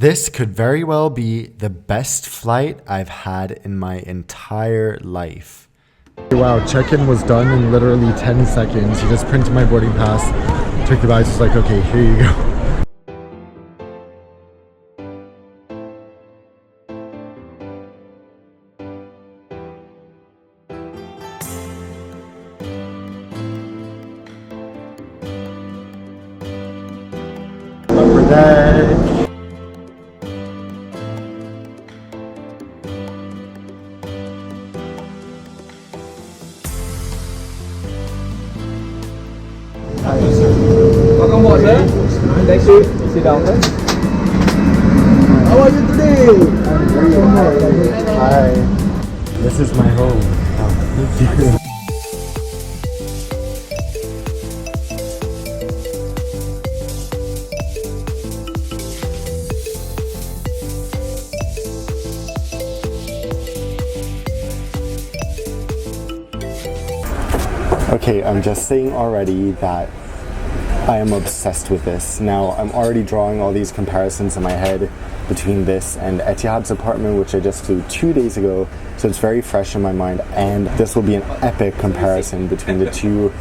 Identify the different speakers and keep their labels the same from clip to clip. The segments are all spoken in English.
Speaker 1: This could very well be the best flight I've had in my entire life. Wow, check-in was done in literally 10 seconds. He just printed my boarding pass, took the bags, was like, okay, here you go. Upper deck.
Speaker 2: Welcome aboard, sir. Thank you. Sit down, sir. How are you today? I'm very good.
Speaker 1: Hi. This is my home. Oh, thank you. Okay, I'm just saying already that I am obsessed with this. Now, I'm already drawing all these comparisons in my head between this and Etihad's apartment, which I just flew 2 days ago, so it's very fresh in my mind, and this will be an epic comparison between the two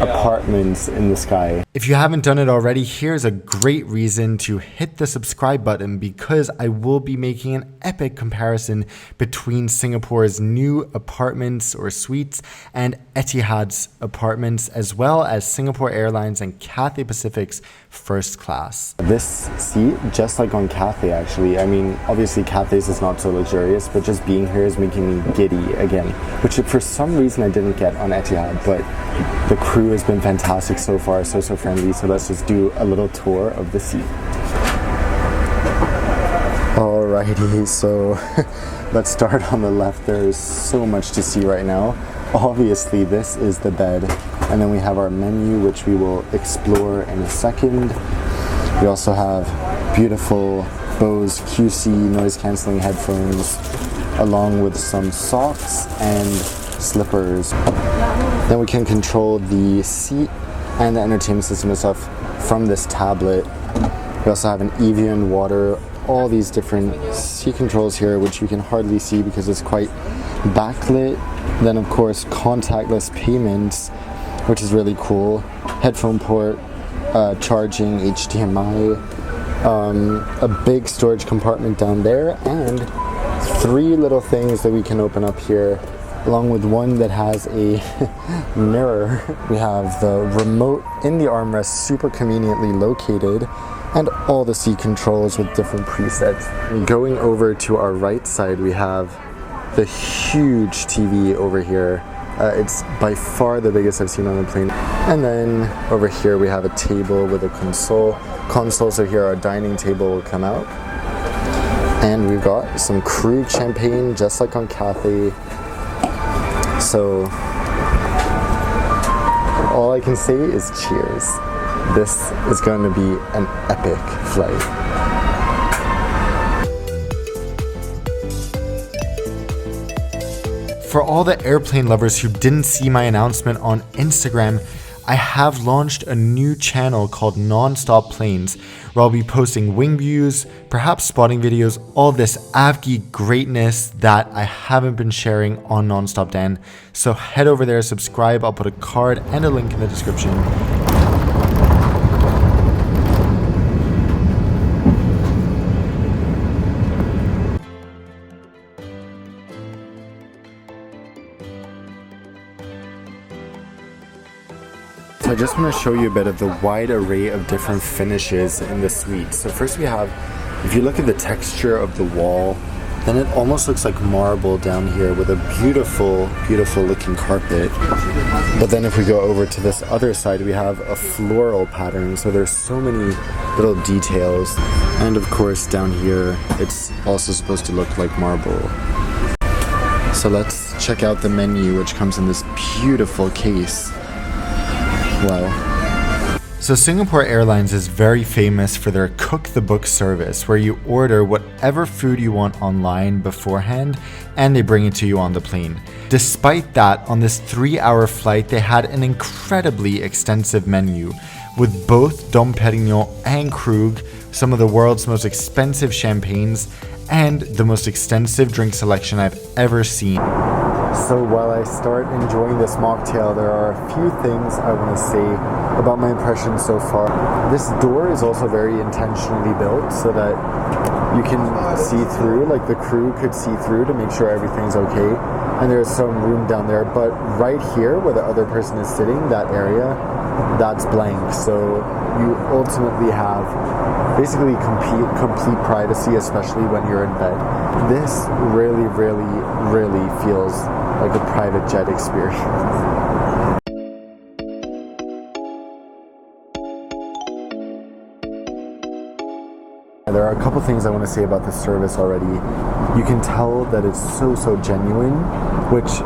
Speaker 1: apartments in the sky. If you haven't done it already, here's a great reason to hit the subscribe button, because I will be making an epic comparison between Singapore's new apartments or suites and Etihad's apartments, as well as Singapore Airlines and Cathay Pacific's first class. This seat, just like on Cathay actually, I mean, obviously Cathay's is not so luxurious, but just being here is making me giddy again, which for some reason I didn't get on Etihad, but the crew has been fantastic so far, so friendly, so let's just do a little tour of the seat. Alrighty, so let's start on the left. There's so much to see right now. Obviously, this is the bed, and then we have our menu, which we will explore in a second. We also have beautiful Bose QC noise-canceling headphones, along with some socks and slippers. Then we can control the seat and the entertainment system and stuff from this tablet. We also have an Evian water, all these different seat controls here, which you can hardly see because it's quite backlit. Then of course contactless payments, which is really cool. Headphone port, charging, HDMI, a big storage compartment down there, and 3 little things that we can open up here, along with one that has a mirror. We have the remote in the armrest, super conveniently located, and all the seat controls with different presets. Going over to our right side, we have the huge TV over here. It's by far the biggest I've seen on a plane. And then over here we have a table with a console, so here our dining table will come out. And we've got some Krug champagne, just like on Cathay. So all I can say is cheers. This is going to be an epic flight. For all the airplane lovers who didn't see my announcement on Instagram, I have launched a new channel called Nonstop Planes, where I'll be posting wing views, perhaps spotting videos, all this avgi greatness that I haven't been sharing on Nonstop Dan. So head over there, subscribe, I'll put a card and a link in the description. So I just want to show you a bit of the wide array of different finishes in the suite. So first we have, if you look at the texture of the wall, then it almost looks like marble down here with a beautiful, beautiful looking carpet. But then if we go over to this other side, we have a floral pattern. So there's so many little details. And of course down here, it's also supposed to look like marble. So let's check out the menu, which comes in this beautiful case. Wow. So Singapore Airlines is very famous for their cook the book service, where you order whatever food you want online beforehand and they bring it to you on the plane. Despite that, on this 3-hour flight, they had an incredibly extensive menu with both Dom Perignon and Krug some of the world's most expensive champagnes, and the most extensive drink selection I've ever seen. So while I start enjoying this mocktail, there are a few things I want to say about my impressions so far. This door is also very intentionally built so that you can see through, like the crew could see through to make sure everything's okay. And there's some room down there, but right here where the other person is sitting, that area, that's blank. So you ultimately have basically complete privacy, especially when you're in bed. This really, really, really feels like a private jet experience. There are a couple things I want to say about the service already. You can tell that it's so genuine, which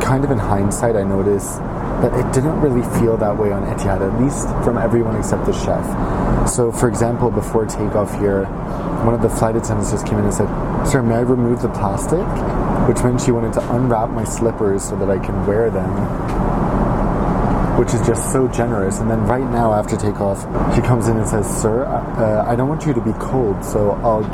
Speaker 1: kind of in hindsight I noticed that it didn't really feel that way on Etihad, at least from everyone except the chef. So for example, before takeoff here, one of the flight attendants just came in and said, "Sir, may I remove the plastic?" Which meant she wanted to unwrap my slippers so that I can wear them, which is just so generous. And then right now after takeoff, she comes in and says, "Sir, I don't want you to be cold, so I'll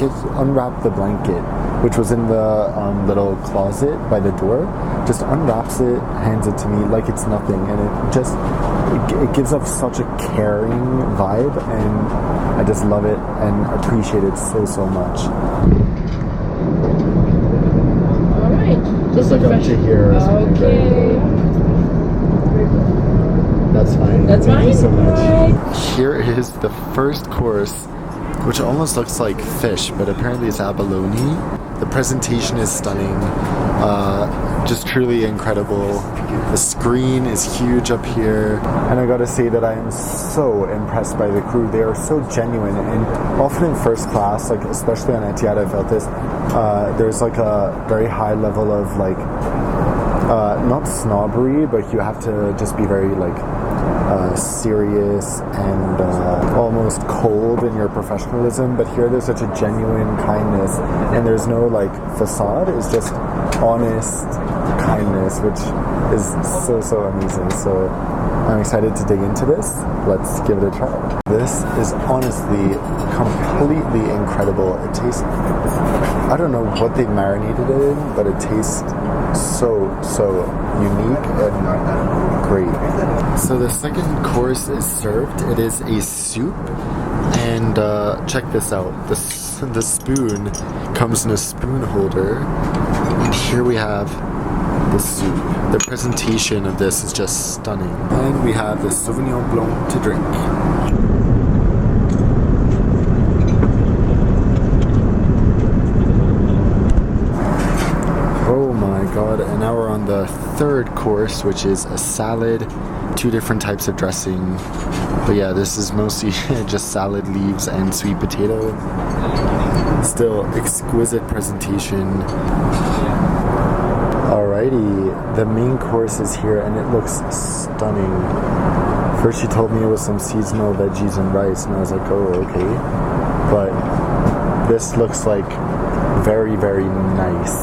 Speaker 1: unwrap the blanket," which was in the little closet by the door. Just unwraps it, hands it to me like it's nothing, and it gives off such a caring vibe, and I just love it and appreciate it so much.
Speaker 3: All right,
Speaker 1: Just like up to here.
Speaker 3: Okay.
Speaker 1: That's fine.
Speaker 3: That's
Speaker 1: Thank you
Speaker 3: fine.
Speaker 1: so much.
Speaker 3: Right.
Speaker 1: Here is the first course, which almost looks like fish, but apparently it's abalone. The presentation is stunning, just truly incredible. The screen is huge up here, and I gotta say that I am so impressed by the crew. They are so genuine, and often in first class, like especially on Etihad, I felt this. There's like a very high level of like not snobbery, but you have to just be very like serious and almost cold in your professionalism. But here there's such a genuine kindness, and there's no like facade. It's just honest kindness, which is so amazing. So I'm excited to dig into this. Let's give it a try. This is honestly completely incredible. It tastes, I don't know what they've marinated it in, but it tastes so unique and great. So the second course is served. It is a soup, and check this out. The spoon comes in a spoon holder, and here we have the soup. The presentation of this is just stunning. And we have the Sauvignon Blanc to drink. Oh my god, and now we're on the third course, which is a salad, 2 different types of dressing. But yeah, this is mostly just salad leaves and sweet potato. Still, exquisite presentation. Alrighty, the main course is here, and it looks stunning. First she told me it was some seasonal veggies and rice, and I was like, oh, okay. But this looks like very nice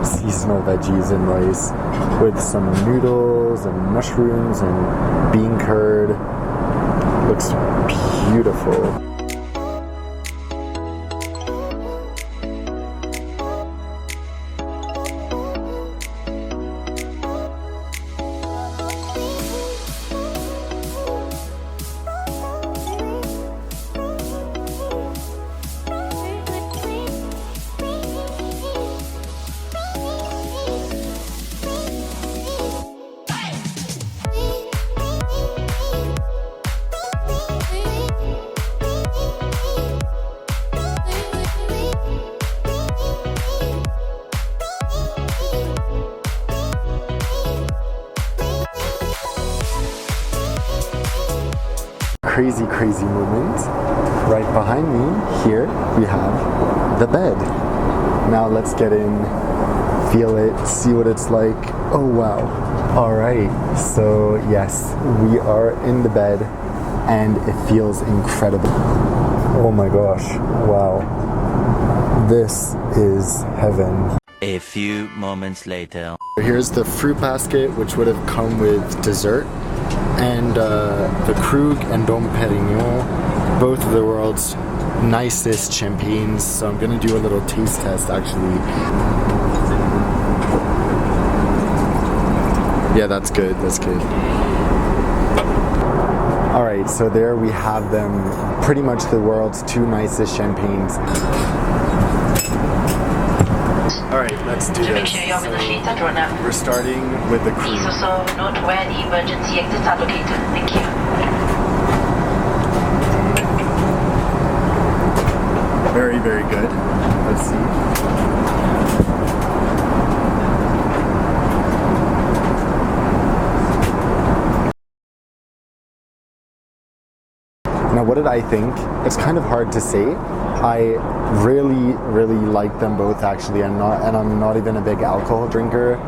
Speaker 1: seasonal veggies and rice with some noodles and mushrooms and bean curd. Looks beautiful. Crazy moment. Right behind me here we have the bed. Now let's get in, feel it, see what it's like. Oh wow. Alright, so yes, we are in the bed and it feels incredible. Oh my gosh, wow. This is heaven.
Speaker 4: A few moments later.
Speaker 1: Here's the fruit basket, which would have come with dessert, and the Krug and Dom Perignon, both of the world's nicest champagnes. So I'm gonna do a little taste test actually. Yeah, that's good, that's good. Alright, so there we have them. Pretty much the world's 2 nicest champagnes. Alright, let's do this. So we're starting with the cream.
Speaker 5: Please also note where the emergency exits are located. Thank you.
Speaker 1: Very, very good. Let's see. Now, what did I think? It's kind of hard to say. I really, really like them both actually. I'm not even a big alcohol drinker.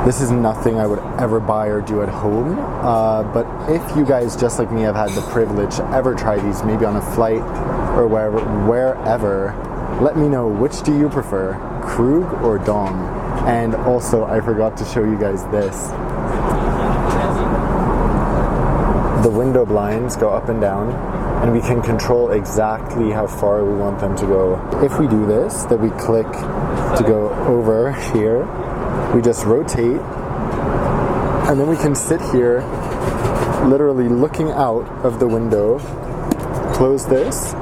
Speaker 1: This is nothing I would ever buy or do at home. But if you guys, just like me, have had the privilege to ever try these, maybe on a flight or wherever, let me know, which do you prefer, Krug or Dom? And also, I forgot to show you guys this. The window blinds go up and down, and we can control exactly how far we want them to go. If we do this, then we click to go over here, we just rotate, and then we can sit here literally looking out of the window, close this,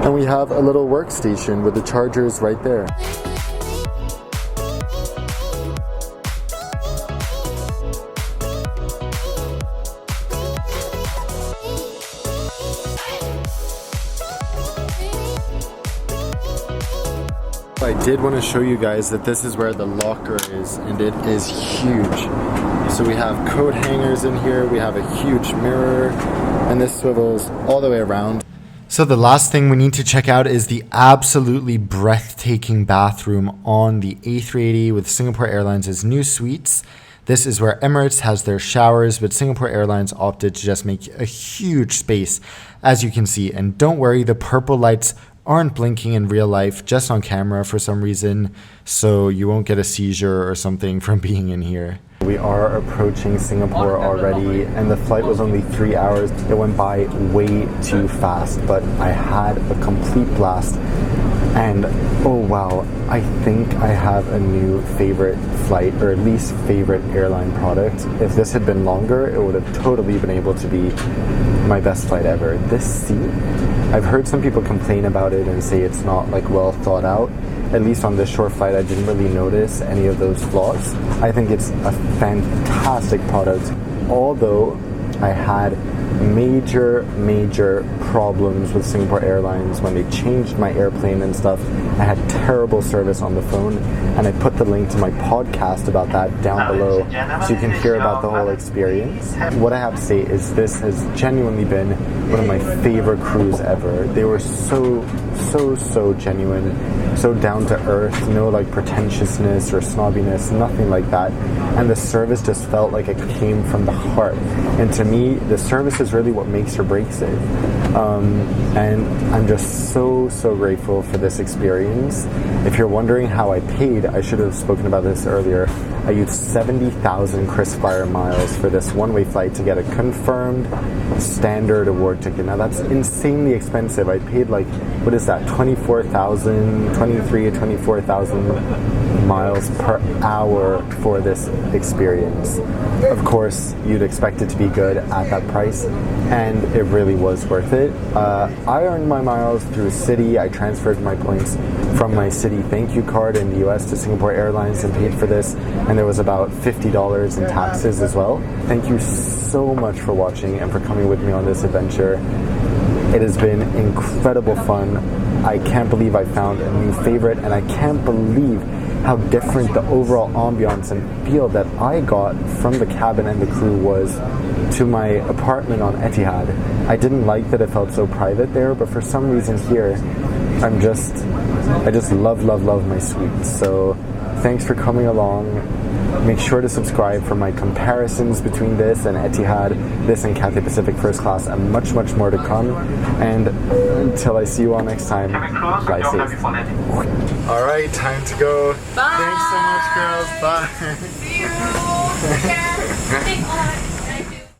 Speaker 1: and we have a little workstation with the chargers right there. I did want to show you guys that this is where the locker is, and it is huge. So we have coat hangers in here, we have a huge mirror, and this swivels all the way around. So the last thing we need to check out is the absolutely breathtaking bathroom on the A380 with Singapore Airlines' new suites. This is where Emirates has their showers, but Singapore Airlines opted to just make a huge space, as you can see. And don't worry, the purple lights aren't blinking in real life, just on camera for some reason, so you won't get a seizure or something from being in here. We are approaching Singapore already, and the flight was only 3 hours. It went by way too fast, but I had a complete blast. And oh wow, I think I have a new favorite flight, or at least favorite airline product. If this had been longer, it would have totally been able to be my best flight ever. This seat, I've heard some people complain about it and say it's not like well thought out. At least on this short flight, I didn't really notice any of those flaws. I think it's a fantastic product, although I had major problems with Singapore Airlines when they changed my airplane and stuff. I had terrible service on the phone, and I put the link to my podcast about that down below so you can hear about the whole experience. What I have to say is this has genuinely been one of my favorite crews ever. They were so genuine, so down to earth, no like pretentiousness or snobbiness, nothing like that. And the service just felt like it came from the heart. And to me, the service is really what makes or breaks it. And I'm just so grateful for this experience. If you're wondering how I paid, I should have spoken about this earlier. I used 70,000 KrisFlyer Miles for this one-way flight to get a confirmed standard award ticket. Now that's insanely expensive. I paid like, what is that, 24,000 miles per hour for this experience. Of course, you'd expect it to be good at that price, and it really was worth it. I earned my miles through Citi. I transferred my points from my Citi thank you card in the US to Singapore Airlines and paid for this, and there was about $50 in taxes as well. Thank you so much for watching and for coming with me on this adventure. It has been incredible fun. I can't believe I found a new favorite, and I can't believe how different the overall ambiance and feel that I got from the cabin and the crew was to my apartment on Etihad. I didn't like that it felt so private there, but for some reason here, I just love my suite. So thanks for coming along. Make sure to subscribe for my comparisons between this and Etihad, this and Cathay Pacific First Class, and much more to come. And until I see you all next time, fly safe. All right, time to go.
Speaker 3: Bye.
Speaker 1: Thanks so much, girls. Bye.
Speaker 3: See you. Yeah.